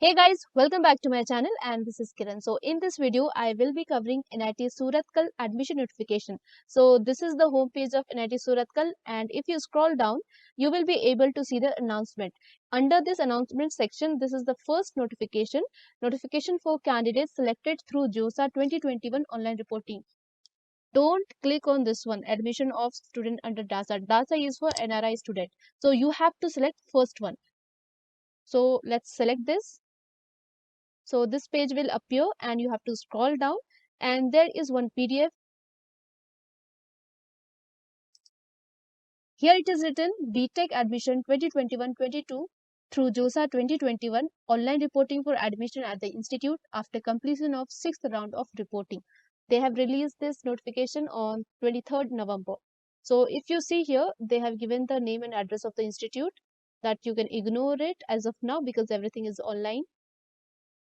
Hey guys, welcome back to my channel and this is Kiran. So in this video, I will be covering NIT Surathkal admission notification. So this is the home page of NIT Surathkal and if you scroll down, you will be able to see the announcement. Under this announcement section, this is the first notification for candidates selected through JOSA 2021 online reporting. Don't click on this one, admission of student under DASA. DASA is for NRI student. So you have to select first one. So let's select this. So this page will appear and you have to scroll down and there is one PDF. Here it is written BTech admission 2021-22 through JOSA 2021 online reporting for admission at the institute after completion of 6th round of reporting. They have released this notification on 23rd November. So if you see here, they have given the name and address of the institute that you can ignore it as of now because everything is online.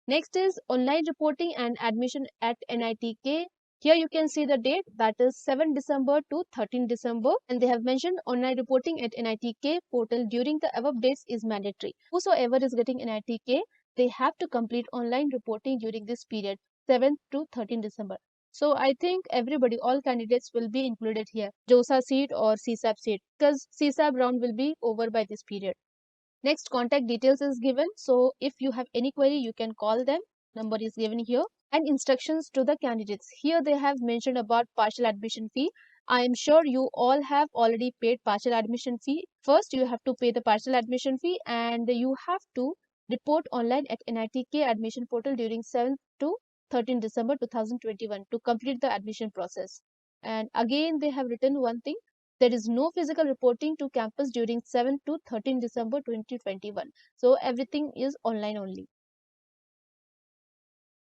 Next is online reporting and admission at NITK. Here you can see the date, that is 7 December to 13 December, and they have mentioned online reporting at NITK portal during the above dates is mandatory. Whosoever is getting NITK, they have to complete online reporting during this period, 7th to 13 December. So I think everybody, all candidates will be included here, JOSA seat or CSAP seat, because CSAP round will be over by this period. Next, contact details is given. So if you have any query, you can call them. Number is given here. And instructions to the candidates. Here they have mentioned about partial admission fee. I am sure you all have already paid partial admission fee. First, you have to pay the partial admission fee and you have to report online at NITK admission portal during 7th to 13 December 2021 to complete the admission process. And again, they have written one thing. There is no physical reporting to campus during 7 to 13 December 2021. So everything is online only.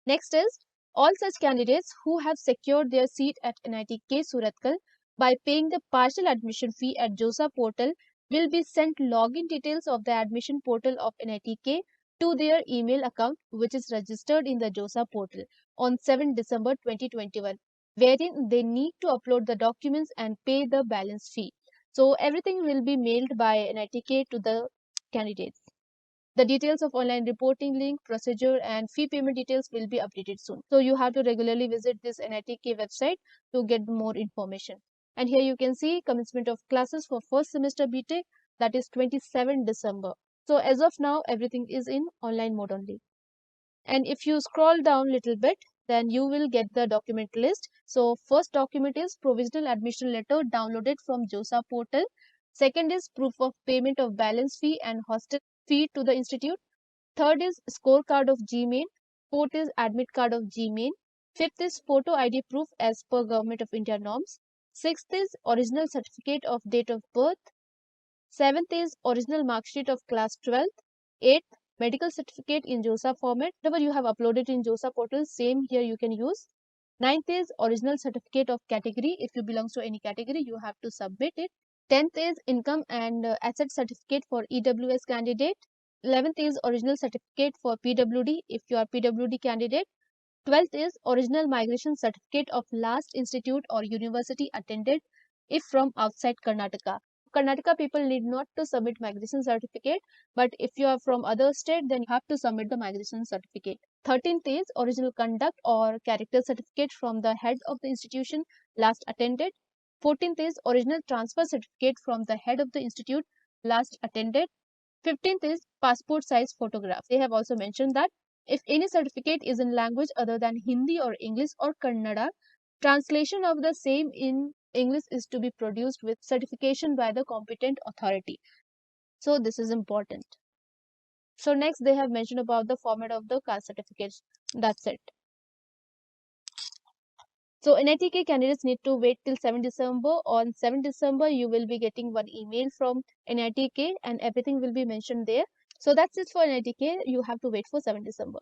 Next is all such candidates who have secured their seat at NITK Surathkal by paying the partial admission fee at JOSA portal will be sent login details of the admission portal of NITK to their email account which is registered in the JOSA portal on 7 December 2021, wherein they need to upload the documents and pay the balance fee. So everything will be mailed by NITK to the candidates. The details of online reporting link, procedure and fee payment details will be updated soon. So you have to regularly visit this NITK website to get more information. And here you can see commencement of classes for first semester BTech, that is 27 December. So as of now, everything is in online mode only. And if you scroll down a little bit, then you will get the document list. So first document is provisional admission letter downloaded from JOSA portal. Second is proof of payment of balance fee and hostel fee to the institute. Third is scorecard of GMAIN. Fourth is admit card of GMAIN. Fifth is photo ID proof as per Government of India norms. Sixth is original certificate of date of birth. Seventh is original mark sheet of class 12th. Eighth, medical certificate in JOSA format. Whatever you have uploaded in JOSA portal, same here you can use. Ninth is original certificate of category. If you belong to any category, you have to submit it. 10th is income and asset certificate for EWS candidate. 11th is original certificate for PWD if you are PWD candidate. 12th is original migration certificate of last institute or university attended if from outside Karnataka. Karnataka people need not to submit migration certificate, but if you are from other state, then you have to submit the migration certificate. 13th is original conduct or character certificate from the head of the institution last attended. 14th is original transfer certificate from the head of the institute last attended. 15th is passport size photograph. They have also mentioned that if any certificate is in language other than Hindi or English or Kannada, translation of the same in English is to be produced with certification by the competent authority. So this is important. So next they have mentioned about the format of the caste certificates. That's it. So NITK candidates need to wait till 7 December. On 7 December, you will be getting one email from NITK and everything will be mentioned there. So that's it for NITK. You have to wait for 7 December.